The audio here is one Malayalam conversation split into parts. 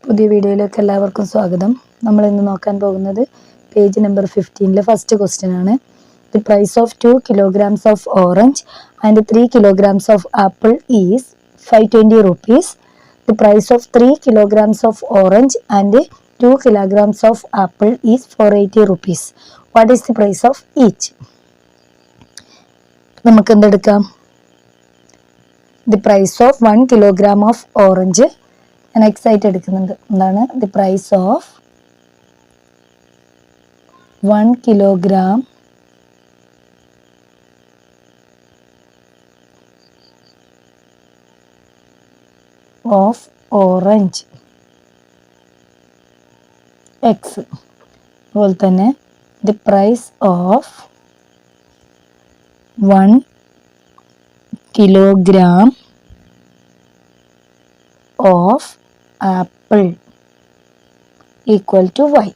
പുതിയ വീഡിയോയിലേക്ക് എല്ലാവർക്കും സ്വാഗതം. നമ്മൾ ഇന്ന് നോക്കാൻ പോകുന്നത് പേജ് നമ്പർ 15 ഫസ്റ്റ് ക്വസ്റ്റ്യൻ ആണ്. The price of 2 kilograms of orange and 3 kilograms of apple is 520 rupees. The price of 3 kilograms of orange and 2 kilograms of apple is 480 rupees. What is the price of each? നമുക്ക് എന്തെടുക്കാം? The price of 1 kilogram of orange. Next site എടുക്കുന്നുണ്ട്. എന്താണ്? The price of 1 kilogram of orange X. അതുപോലെ തന്നെ the price of 1 kilogram of apple equal to y.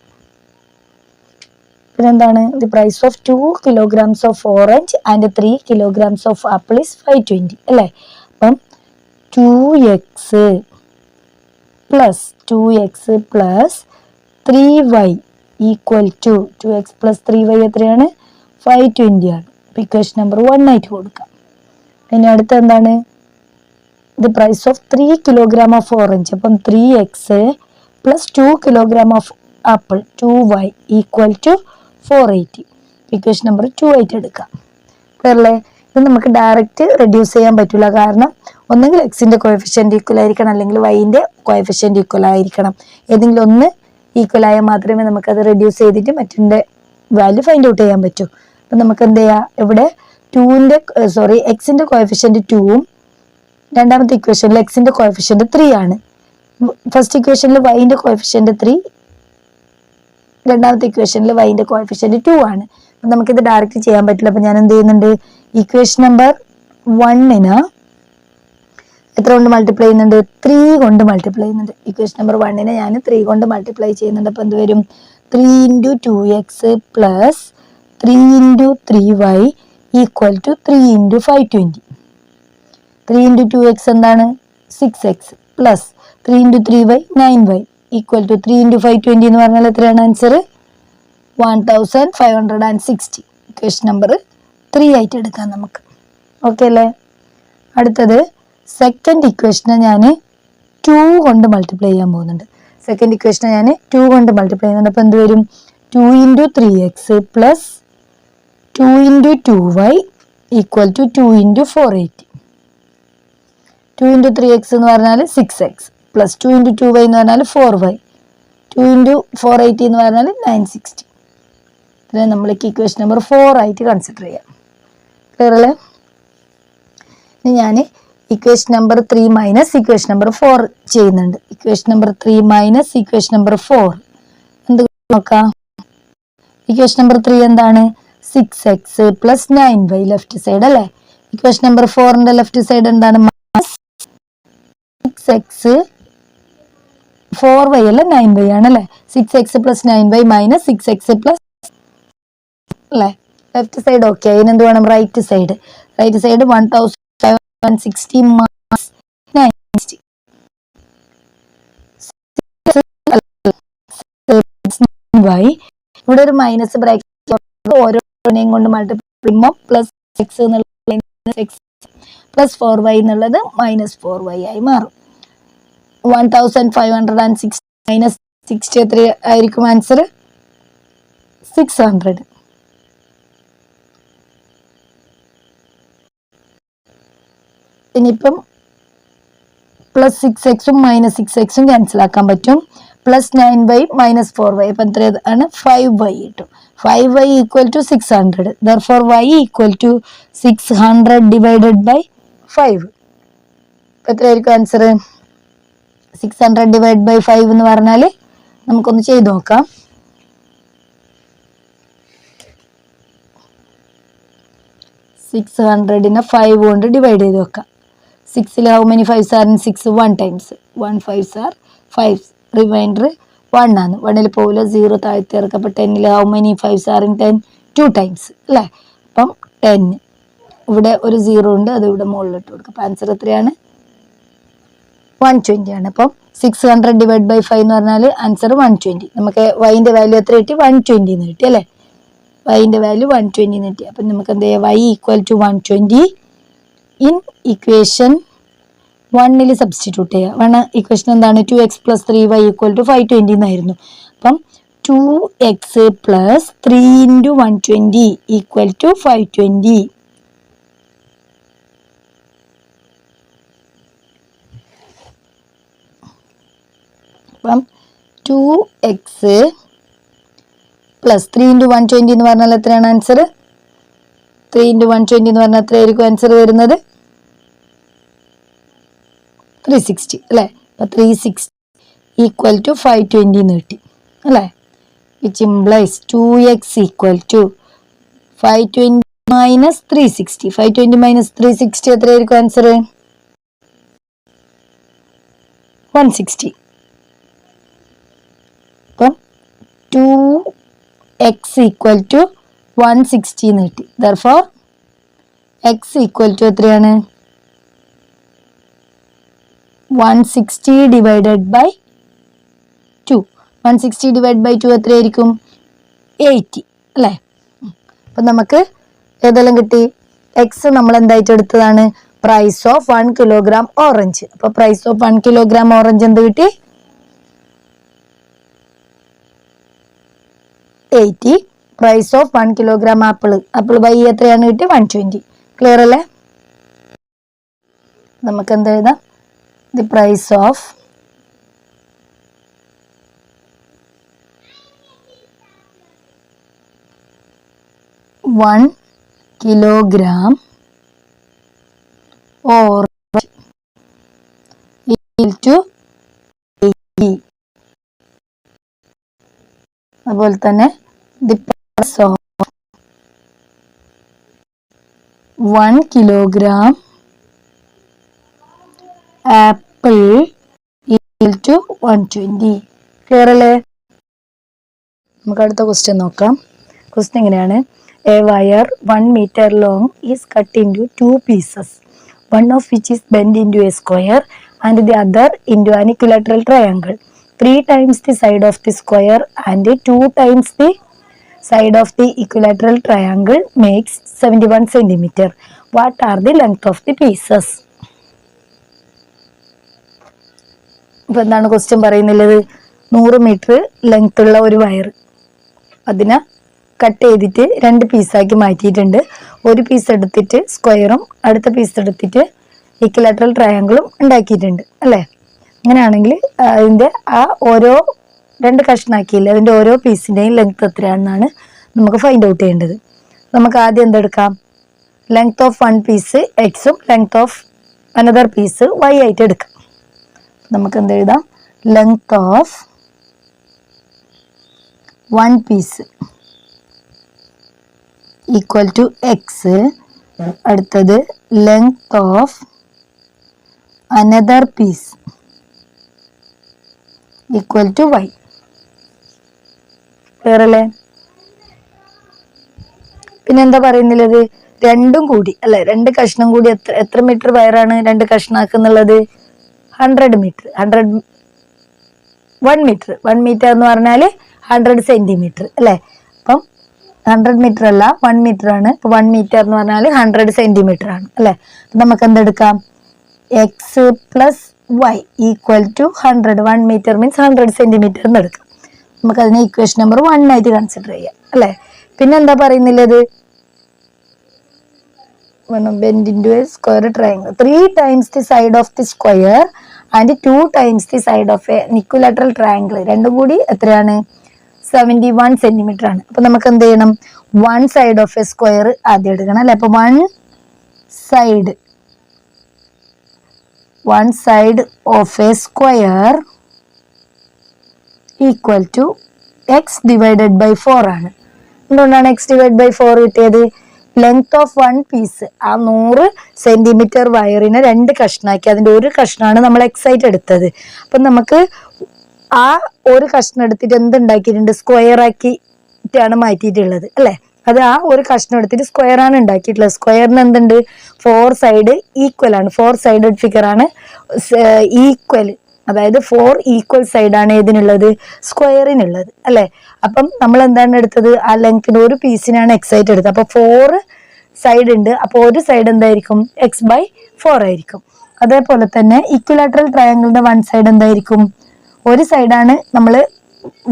എന്താണ്? The price of 2 kilograms of orange and 3 kilograms of apple is 520 അല്ലേ? അപ്പം 2x plus 3y equal to 2x plus 3y എത്രയാണ്? 520 ആണ്. ഇക്വേഷൻ നമ്പർ 1 ആയിട്ട് കൊടുക്കാം. ഇനി അടുത്ത എന്താണ്? The price of 3 kilogram of orange. അപ്പം 3x plus 2 kilogram of apple 2y equal to 480. Equation number 2 ആയിട്ട് എടുക്കാം. ക്ലിയറല്ലേ? ഇത് നമുക്ക് ഡയറക്റ്റ് റെഡ്യൂസ് ചെയ്യാൻ പറ്റില്ല. കാരണം ഒന്നെങ്കിൽ എക്സിന്റെ കോഎഫിഷ്യന്റ് ഈക്വൽ ആയിരിക്കണം, അല്ലെങ്കിൽ വൈന്റെ കോഎഫിഷ്യന്റ് ഈക്വൽ ആയിരിക്കണം. ഏതെങ്കിലും ഒന്ന് ഈക്വൽ ആയാൽ മാത്രമേ നമുക്കത് റെഡ്യൂസ് ചെയ്തിട്ട് മറ്റിന്റെ വാല്യൂ ഫൈൻഡ് ഔട്ട് ചെയ്യാൻ പറ്റൂ. അപ്പം നമുക്ക് എന്ത് ചെയ്യാം? ഇവിടെ എക്സിന്റെ കോഎഫിഷ്യന്റ് 2ഉം രണ്ടാമത്തെ ഇക്വേഷനിൽ എക്സിന്റെ കോഎഫിഷ്യന്റ് 3 ആണ്. ഫസ്റ്റ് ഇക്വേഷനിൽ വൈന്റെ കോഎഫിഷ്യന്റ് 3, രണ്ടാമത്തെ ഇക്വേഷനിൽ വൈന്റെ കോഎഫിഷ്യന്റ് 2 ആണ്. നമുക്കിത് ഡയറക്റ്റ് ചെയ്യാൻ പറ്റില്ല. അപ്പൊ ഞാൻ എന്ത് ചെയ്യുന്നുണ്ട്? ഇക്വേഷൻ നമ്പർ 1 എത്ര കൊണ്ട് മൾട്ടിപ്ലൈ ചെയ്യുന്നുണ്ട്? 3 കൊണ്ട് മൾട്ടിപ്ലൈ ചെയ്യുന്നുണ്ട്. ഇക്വേഷൻ നമ്പർ 1 ഞാൻ 3 കൊണ്ട് മൾട്ടിപ്ലൈ ചെയ്യുന്നുണ്ട്. അപ്പൊ എന്ത് വരും? 3 into 2x plus 3 into 3y equal to 3 into 520. 3 into 2x എന്താണ്? 6x plus 3 into 3y 9y equal to 3 into 520 എന്ന് പറഞ്ഞാൽ എത്രയാണ് ആൻസർ? 1560. ഇക്വേഷൻ നമ്പർ 3 ആയിട്ട് എടുക്കാം നമുക്ക്. ഓക്കെ അല്ലേ? അടുത്തത് സെക്കൻഡ് ഇക്വേഷനെ ഞാൻ 2 കൊണ്ട് മൾട്ടിപ്ലൈ ചെയ്യാൻ പോകുന്നുണ്ട്. സെക്കൻഡ് ഇക്വേഷനെ ഞാൻ 2 കൊണ്ട് മൾട്ടിപ്ലൈ ചെയ്യുന്നുണ്ട്. അപ്പോൾ എന്ത് വരും? 2 into 3x plus 2 into 2y equal to 2 into 480. 2 into 3x എന്ന് പറഞ്ഞാൽ 6x plus 2 into 2y എന്ന് പറഞ്ഞാൽ 4y, 2 into 480 എന്ന് പറഞ്ഞാൽ 960. ഇതിനെ നമ്മൾക്ക് ഇക്വേഷൻ നമ്പർ 4 ആയിട്ട് കൺസിഡർ ചെയ്യാം. ക്ലിയർ അല്ലേ? ഇനി ഞാൻ equation number 3 minus equation number 4 ചെയ്യുന്നുണ്ട്. Equation number 3 minus equation number 4 എന്ത് നോക്കാം? ഇക്വേഷൻ നമ്പർ 3 എന്താണ്? 6x plus 9y left side അല്ലേ? ഇക്വേഷൻ നമ്പർ 4ന്റെ ലെഫ്റ്റ് സൈഡ് എന്താണ്? 6x 4y അല്ല 9y ആണല്ലേ? 6x plus 9y minus 6x plus അല്ലേ? Left side okay. അതിനെന്ത് വേണം? Right side 1560 minus 960. ഇവിടെ ഒരു മൈനസ് ബ്രാക്കറ്റ് ഓരോനെയും കൊണ്ട് മൾട്ടിപ്ലൈ ചെയ്യുമ്പോൾ പ്ലസ് എക്സ് എന്നുള്ളത് എക്സ് പ്ലസ് 4y എന്നുള്ളത് മൈനസ് 4y ആയി മാറും. 1560 മൈനസ് 60 എത്ര ആയിരിക്കും ആൻസർ? 600. ഇനിയിപ്പം പ്ലസ് 6xും മൈനസ് 6xും ക്യാൻസൽ ആക്കാൻ പറ്റും. പ്ലസ് 9y മൈനസ് 4y അപ്പം എത്രയാണ്? 5y കിട്ടും. 5y equal to 600. Therefore y equal to 600 divided by 5. എത്രയായിരിക്കും ആൻസർ? 600 ഡിവൈഡ് ബൈ 5 എന്ന് പറഞ്ഞാൽ നമുക്കൊന്ന് ചെയ്ത് നോക്കാം. 600നെ 5 കൊണ്ട് ഡിവൈഡ് ചെയ്ത് നോക്കാം. 6ൽ how many 5s are in 6? 1 times 1 5s are 5. Remainder 1 ആണ്. 1ൽ പോവില്ല, 0 താഴ്ത്തി ഇറക്കാം. അപ്പോൾ 10ൽ how many 5s are in 10? 2 times അല്ലേ? അപ്പം 10. ഇവിടെ ഒരു 0 ഉണ്ട്, അത് ഇവിടെ മുകളിലിട്ട് കൊടുക്കാം. അപ്പം ആൻസർ എത്രയാണ്? 120 ആണ്. അപ്പം 600 ഡിവൈഡ് ബൈ 5 എന്ന് പറഞ്ഞാൽ ആൻസർ 120. നമുക്ക് വൈൻ്റെ വാല്യൂ എത്ര കിട്ടി? 120 എന്ന് കിട്ടി അല്ലേ? വൈൻ്റെ വാല്യൂ 120 എന്ന് കിട്ടി. അപ്പം നമുക്ക് എന്ത് ചെയ്യാം? y equal to 120 in equation 1ൽ സബ്സ്റ്റിറ്റ്യൂട്ട് ചെയ്യുക. 1 ഇക്വേഷൻ എന്താണ്? 2x + 3y ഈക്വൽ ടു 520 എന്നായിരുന്നു. അപ്പം 2x + 3 × 120 ഈക്വൽ ടു 520. അപ്പം 2x + 3 × 120 എന്ന് പറഞ്ഞാൽ എത്രയാണ് ആൻസർ? 3 × 120 എന്ന് പറഞ്ഞാൽ എത്രയായിരിക്കും ആൻസർ വരുന്നത്? 360 അല്ലേ? അപ്പം 360 ഈക്വൽ ടു 520 എന്ന് കിട്ടി അല്ലേ? Which implies 2x equal to 520 minus 360. 520 minus 360 എത്രയായിരിക്കും ആൻസർ? 160. അപ്പം 2x ഈക്വൽ ടു 160 എന്ന് കിട്ടി. ദർഫോർ x ഈക്വൽ ടു എത്രയാണ്? 160 ഡിവൈഡഡ് ബൈ 2. 160 ഡിവൈഡ് ബൈ 2 എത്രയായിരിക്കും? 80 അല്ലേ? അപ്പം നമുക്ക് ഏതെല്ലാം കിട്ടി? എക്സ് നമ്മൾ എന്തായിട്ട് എടുത്തതാണ്? Price of 1 kilogram orange. അപ്പോൾ പ്രൈസ് ഓഫ് 1 കിലോഗ്രാം ഓറഞ്ച് എന്ത് കിട്ടി? 80. Price of 1 kilogram apple by എത്രയാണ് കിട്ടി? 120. ക്ലിയർ അല്ലേ? നമുക്ക് എന്താ എഴുതാം? The price of 1 kilogram orange equal to 80. അതുപോലെ തന്നെ the price of 1 kilogram apple equal to 120. Clear അല്ലേ? നമുക്ക് അടുത്ത ക്വസ്റ്റ്യൻ നോക്കാം. ക്വസ്റ്റ്യൻ ഇങ്ങനെയാണ്: A wire 1 meter long is cut into 2 pieces, one of which is bent into a square and the other into an equilateral triangle. 3 times the side of the square and 2 times the side of the equilateral triangle makes 71 centimeter. What are the length of the pieces? ഇപ്പോൾ എന്താണ് ക്വസ്റ്റ്യൻ പറയുന്നത്? 100 മീറ്റർ ലെങ്ത് ഉള്ള ഒരു വയർ, അതിനെ കട്ട് ചെയ്തിട്ട് 2 പീസാക്കി മാറ്റിയിട്ടുണ്ട്. ഒരു പീസ് എടുത്തിട്ട് സ്ക്വയറും അടുത്ത പീസ് എടുത്തിട്ട് ഇക്വലാറ്ററൽ ട്രയാങ്കിളും ഉണ്ടാക്കിയിട്ടുണ്ട് അല്ലേ? അങ്ങനെയാണെങ്കിൽ അതിൻ്റെ ആ ഓരോ 2 കഷ്ണാക്കിയില്ല, അതിൻ്റെ ഓരോ പീസിൻ്റെയും ലെങ്ത് എത്രയാണെന്നാണ് നമുക്ക് ഫൈൻഡ് ഔട്ട് ചെയ്യേണ്ടത്. നമുക്ക് ആദ്യം എന്തെടുക്കാം? ലെങ്ത് ഓഫ് 1 പീസ് എക്സും length of another piece Y ആയിട്ട് എടുക്കാം. നമുക്ക് എന്തെഴുതാം? Length of 1 piece equal to X, അടുത്തത് length of another piece equal to Y. Clear അല്ലേ? പിന്നെന്താ പറയുന്നുള്ളത്? രണ്ടും കൂടി അല്ലെ, 2 കഷ്ണം കൂടി എത്ര മീറ്റർ വയറാണ് 2 കഷ്ണാക്കുന്നുള്ളത്? 100 മീറ്റർ. 1 മീറ്റർ എന്ന് പറഞ്ഞാൽ 100 സെന്റിമീറ്റർ അല്ലേ? അപ്പം 100 മീറ്റർ അല്ല, 1 മീറ്റർ ആണ്. ഇപ്പൊ 1 മീറ്റർ എന്ന് പറഞ്ഞാൽ 100 സെന്റിമീറ്റർ ആണ് അല്ലെ? നമുക്ക് എന്തെടുക്കാം? X plus Y equal to 100. 1 metre means 100 centimetre എന്ന് എടുക്കാം. നമുക്ക് അതിനെ ഇക്വേഷൻ നമ്പർ 1 ആയിട്ട് കൺസിഡർ ചെയ്യാം അല്ലെ? പിന്നെ എന്താ പറയുന്നില്ലത്? bend into a square triangle. 3 times the side of the square and 2 times the side of an equilateral triangle. രണ്ടും കൂടി എത്രയാണ്? 71 സെന്റിമീറ്റർ ആണ്. അപ്പൊ നമുക്ക് എന്ത് ചെയ്യണം? 1 സൈഡ് ഓഫ് എ സ്ക്വയർ ആദ്യം എടുക്കണം അല്ലെ? അപ്പൊ 1 side of a square equal to x divided by 4 ആണ്. എന്തുകൊണ്ടാണ് എക്സ് ഡിവൈഡ് ബൈ 4 കിട്ടിയത്? ലെങ്ത് ഓഫ് 1 പീസ്, ആ 100 സെന്റിമീറ്റർ വയറിനെ 2 കഷ്ണാക്കി അതിന്റെ ഒരു കഷ്ണമാണ് നമ്മൾ എക്സ് ആയിട്ട് എടുത്തത്. അപ്പൊ നമുക്ക് ആ ഒരു കഷ്ണം എടുത്തിട്ട് എന്തുണ്ടാക്കിയിട്ടുണ്ട്? സ്ക്വയർ ആക്കിയിട്ടാണ് മാറ്റിയിട്ടുള്ളത് അല്ലെ? അത് ആ ഒരു കഷ്ണം എടുത്തിട്ട് സ്ക്വയർ ആണ് ഉണ്ടാക്കിയിട്ടുള്ളത്. സ്ക്വയറിന് എന്തുണ്ട്? 4 സൈഡ് ഈക്വൽ ആണ്. 4 സൈഡഡ് ഫിഗർ ആണ് ഈക്വൽ അതായത് 4 ഈക്വൽ സൈഡാണ് ഏതിനുള്ളത്, സ്ക്വയറിനുള്ളത് അല്ലെ. അപ്പം നമ്മൾ എന്താണ് എടുത്തത്, ആ ലെങ്ത്തിന് ഒരു പീസിനാണ് എക്സ് ആയിട്ട് എടുത്തത്. അപ്പൊ 4 സൈഡ് ഉണ്ട്, അപ്പൊ ഒരു സൈഡ് എന്തായിരിക്കും, x/4 ആയിരിക്കും. അതേപോലെ തന്നെ ഇക്വിലാറ്ററൽ ട്രയാങ്കിളിന്റെ വൺ സൈഡ് എന്തായിരിക്കും, ഒരു സൈഡാണ് നമ്മൾ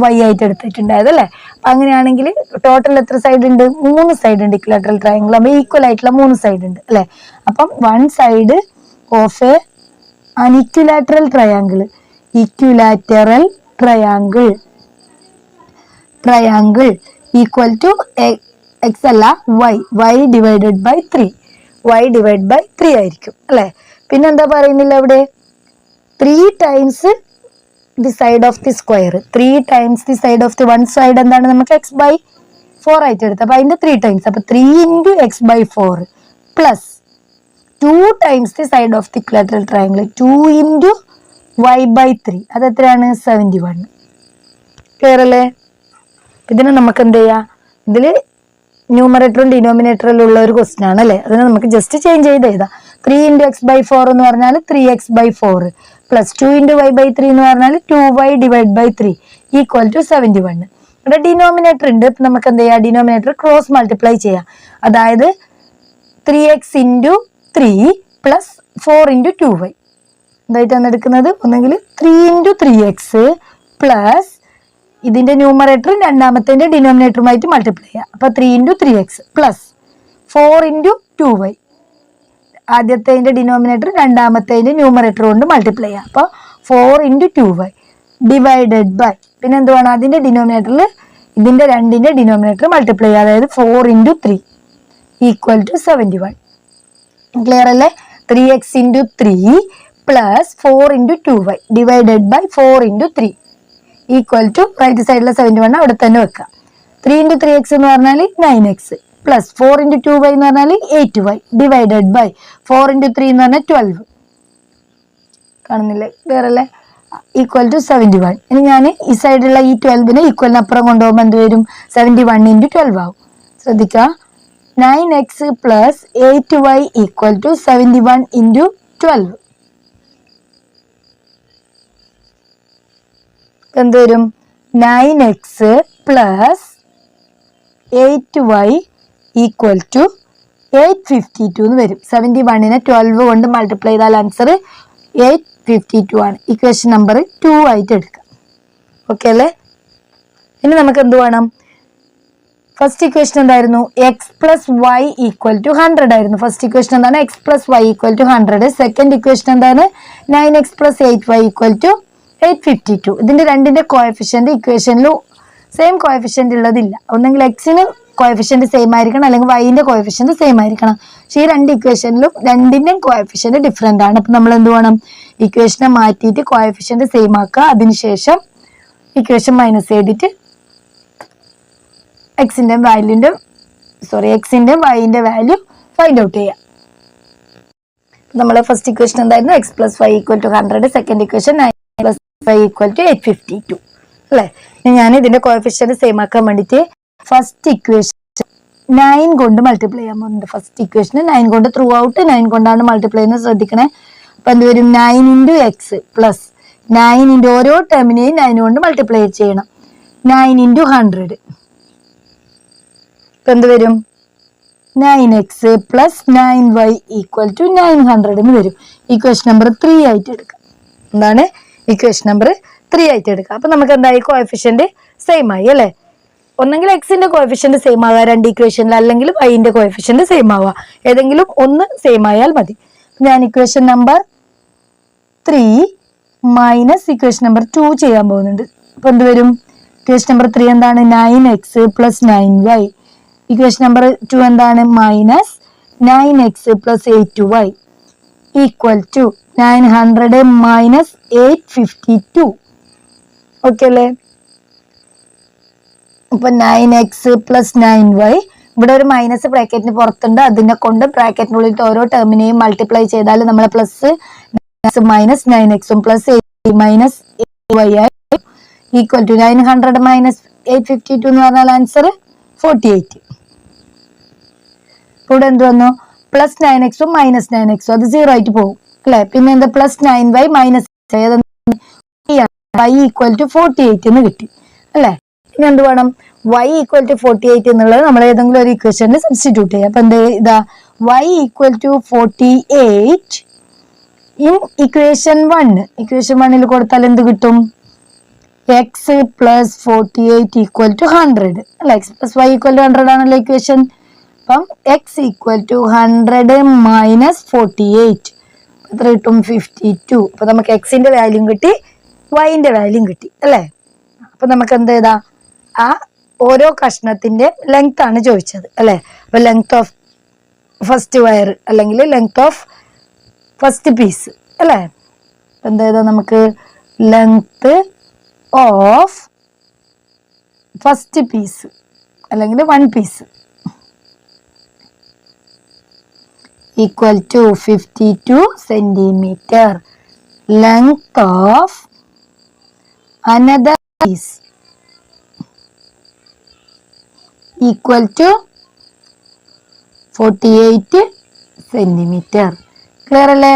y ആയിട്ട് എടുത്തിട്ടുണ്ടായത് അല്ലെ. അപ്പൊ അങ്ങനെയാണെങ്കിൽ ടോട്ടൽ എത്ര സൈഡ് ഉണ്ട്, 3 സൈഡ് ഉണ്ട് ഇക്വിലാറ്ററൽ ട്രയാങ്കിൾ. അപ്പൊ ഈക്വൽ ആയിട്ടുള്ള 3 സൈഡ് ഉണ്ട് അല്ലെ. അപ്പം one side of A an equilateral triangle equal to x അല്ല y divided by 3 ആയിരിക്കും അല്ലെ. പിന്നെന്താ പറയുന്നില്ല ഇവിടെ, 3 times the side of the square, 3 times the side of the one side എന്താണ്, നമുക്ക് x/4 ആയിട്ട് എടുത്തത്. അപ്പൊ അതിന്റെ 3 times, അപ്പൊ 3 into x/4 plus 2 times the side of the equilateral triangle, 2 into y/3, അത് എത്രയാണ്, 71. ക്ലിയർ അല്ലേ. ഇതിനെ നമുക്ക് എന്ത് ചെയ്യാം, ഇതില് ന്യൂമറേറ്ററും ഡിനോമിനേറ്ററിലും ഉള്ള ഒരു ക്വസ്റ്റ്യൻ ആണ് അല്ലെ. അതിനെ നമുക്ക് ജസ്റ്റ് ചേഞ്ച് ചെയ്ത് എഴുതാം. 3 into x/4 എന്ന് പറഞ്ഞാൽ 3x/4 പ്ലസ് 2 into y/3 എന്ന് പറഞ്ഞാൽ 2y divided by 3 equal to 71. ഇവിടെ ഡിനോമിനേറ്റർ ഉണ്ട്, നമുക്ക് എന്ത് ചെയ്യാം, ഡിനോമിനേറ്റർ ക്രോസ് മൾട്ടിപ്ലൈ ചെയ്യാം. അതായത് 3x into 3 plus 4 into 2y എന്തായിട്ടാണ് എടുക്കുന്നത്, ഒന്നെങ്കിൽ 3 into 3x പ്ലസ് ഇതിന്റെ ന്യൂമറേറ്റർ രണ്ടാമത്തെ ഡിനോമിനേറ്ററുമായിട്ട് മൾട്ടിപ്ലൈ ചെയ്യാം. അപ്പൊ 3 into 3x plus 4 into 2y, ആദ്യത്തെ ഡിനോമിനേറ്റർ രണ്ടാമത്തെ ന്യൂമറേറ്റർ കൊണ്ട് മൾട്ടിപ്ലൈ ചെയ്യാം. അപ്പൊ 4 into 2y ഡിവൈഡഡ് ബൈ, പിന്നെ എന്തുവാണ്, അതിന്റെ ഡിനോമിനേറ്ററിൽ ഇതിന്റെ രണ്ടിന്റെ ഡിനോമിനേറ്റർ മൾട്ടിപ്ലൈ ചെയ്യുക, അതായത് 4 into 3 ഈക്വൽ ടു 71. ക്ലിയർ അല്ലേ. 3x into 3 plus 4 into 2y divided by 4 into 3 equal to right സൈഡിലെ 71 അവിടെ തന്നെ വെക്കാം. 3 into 3x എന്ന് പറഞ്ഞാൽ 9x പ്ലസ് 4 into 2y എന്ന് പറഞ്ഞാൽ 8y ഡിവൈഡഡ് ബൈ 4 into 3 എന്ന് പറഞ്ഞാൽ 12. കാണുന്നില്ലേ, ക്ലിയർ അല്ലേ, ഈക്വൽ ടു 71. ഇനി ഞാൻ ഈ സൈഡിലുള്ള ഈ 12നെ ഈക്വലിനപ്പുറം കൊണ്ടുപോകുമ്പോൾ എന്ത് വരും, 71 into 12 ആവും. ശ്രദ്ധിക്കുക, 9x plus 8y equal to 71 into 12. എന്ത് വരും, 9x plus 8y equal to 852 എന്ന് വരും. 71നെ 12 കൊണ്ട് മൾട്ടിപ്ലൈ ചെയ്താൽ ആൻസർ 852 ആണ്. ഇക്വേഷൻ നമ്പർ 2 ആയിട്ട് എടുക്കാം. ഓക്കെ അല്ലേ. ഇനി നമുക്ക് എന്ത് വേണം, ഫസ്റ്റ് ഇക്വേഷൻ എന്തായിരുന്നു, x plus Y equal to 100 ആയിരുന്നു. ഫസ്റ്റ് ഇക്വേഷൻ എന്താണ്, x plus Y equal to 100. Second equation എന്താണ്, 9x plus 8y equal to 852. ഇതിന്റെ രണ്ടിന്റെ കോഎഫിഷ്യന്റ് ഇക്വേഷനിലും സെയിം കോഎഫിഷ്യന്റ് ഉള്ളതില്ല. ഒന്നെങ്കിൽ എക്സിന് കോഎഫിഷ്യന്റ് സെയിം ആയിരിക്കണം, അല്ലെങ്കിൽ വൈന്റെ കോഎഫിഷ്യന്റ് സെയിം ആയിരിക്കണം. പക്ഷേ ഈ രണ്ട് ഇക്വേഷനിലും രണ്ടിന്റെയും കോഎഫിഷ്യന്റ് ഡിഫറെന്റ് ആണ്. അപ്പൊ നമ്മൾ എന്ത് വേണം, ഇക്വേഷനെ മാറ്റിയിട്ട് കോഎഫിഷ്യന്റ് സെയിം ആക്കുക. അതിനുശേഷം ഇക്വേഷൻ മൈനസ് ചെയ്തിട്ട് എക്സിന്റെ വൈന്റെ വാല്യൂ ഫൈൻഡ് ഔട്ട് ചെയ്യാം. നമ്മളെ ഫസ്റ്റ് ഇക്വേഷൻ എന്തായിരുന്നു, x plus Y equal to 100. Second equation 9 plus 5 equal to 852 അല്ലെ. ഞാൻ ഇതിന്റെ കോഎഫിഷ്യന്റ് സെയിം ആക്കാൻ വേണ്ടിയിട്ട് ഫസ്റ്റ് ഇക്വേഷൻ 9 കൊണ്ട് മൾട്ടിപ്ലൈ ചെയ്യാൻ പോകുന്നുണ്ട്. ഫസ്റ്റ് ഇക്വേഷന് 9 കൊണ്ട് ത്രൂ ഔട്ട് 9 കൊണ്ടാണ് മൾട്ടിപ്ലൈ ചെയ്യുന്നത്, ശ്രദ്ധിക്കണേ. അപ്പൊ എന്ത് വരും, 9 into x പ്ലസ് 9 into ഓരോ ടേമിനെയും 9 കൊണ്ട് മൾട്ടിപ്ലൈ ചെയ്യണം. 9 into 100 ഇപ്പൊ എന്ത് വരും, 9x plus 9y equal to 900 എന്ന് വരും. ഇക്വേഷൻ നമ്പർ 3 ആയിട്ട് എടുക്കാം. എന്താണ്, ഇക്വേഷൻ നമ്പർ 3 ആയിട്ട് എടുക്കാം. അപ്പൊ നമുക്ക് എന്തായി, കോഎഫിഷ്യന്റ് സെയിം ആയി അല്ലെ. ഒന്നെങ്കിൽ എക്സിന്റെ കോഎഫിഷ്യന്റ് സെയിം ആവുക രണ്ട് ഇക്വേഷനിൽ, അല്ലെങ്കിൽ വൈന്റെ കോഎഫിഷ്യന്റ് സെയിം ആവുക, ഏതെങ്കിലും ഒന്ന് സെയിം ആയാൽ മതി. ഞാൻ equation number 3 minus equation number 2 ചെയ്യാൻ പോകുന്നുണ്ട്. അപ്പൊ എന്ത് വരും, ഇക്വേഷൻ നമ്പർ 3 എന്താണ്, 9x plus 9y. Equation number 2 എന്താണ്, minus 9x plus 8y equal to 900 minus 852. Okay അല്ലേ. ഇപ്പൊ 9x പ്ലസ് 9y, ഇവിടെ ഒരു മൈനസ് ബ്രാക്കറ്റിന് പുറത്തുണ്ട്, അതിനെ കൊണ്ട് ബ്രാക്കറ്റിനുള്ളിൽ ഓരോ ടേമിനെയും മൾട്ടിപ്ലൈ ചെയ്താൽ നമ്മളെ plus minus 9x plus 8 minus 8y ആയി ഈക്വൽ ടു 900 മൈനസ് 852 എന്ന് പറഞ്ഞാൽ ആൻസർ 48. ഇവിടെ എന്ത് വന്നു, പ്ലസ് 9x മൈനസ് 9x, അത് 0 ആയിട്ട് പോകും അല്ലെ. പിന്നെ എന്താ, plus 9y minus y equal to 48 എന്ന് കിട്ടി അല്ലെ. ഇനി എന്ത് വേണം? y ഈക്വൽ ടു 48 എന്നുള്ളത് നമ്മൾ ഏതെങ്കിലും ഒരു ഇക്വേഷനിൽ സബ്സ്റ്റിറ്റ്യൂട്ട് ചെയ്യാം. അപ്പൊ എന്ത് ഇതാ y equal to 48 in equation 1. Equation 1 കൊടുത്താൽ എന്ത് കിട്ടും? x പ്ലസ് 48 ഈക്വൽ ടു 100 അല്ലെ. x plus y equal to 100 ആണല്ലോ ഇക്വേഷൻ. അപ്പം x ഈക്വൽ ടു 100 മൈനസ് 48 എത്ര കിട്ടും? 52. അപ്പൊ നമുക്ക് എക്സിന്റെ വാല്യൂ കിട്ടി, വൈന്റെ വാല്യൂ കിട്ടി അല്ലെ. അപ്പൊ നമുക്ക് എന്ത് ചെയ്താ? ആ ഓരോ കഷ്ണത്തിന്റെ ലെങ്ത് ആണ് ചോദിച്ചത് അല്ലെ. അപ്പൊ ലെങ്ത് ഓഫ് ഫസ്റ്റ് വയർ അല്ലെങ്കിൽ ലെങ്ത് ഓഫ് ഫസ്റ്റ് പീസ് അല്ലെ. എന്ത് ചെയ്താ? നമുക്ക് ലെങ്ത് ഓഫ് ഫസ്റ്റ് പീസ് അല്ലെങ്കിൽ 1 piece equal to 52 centimeter. Length of another piece equal to 48 centimeter. Clear അല്ലേ?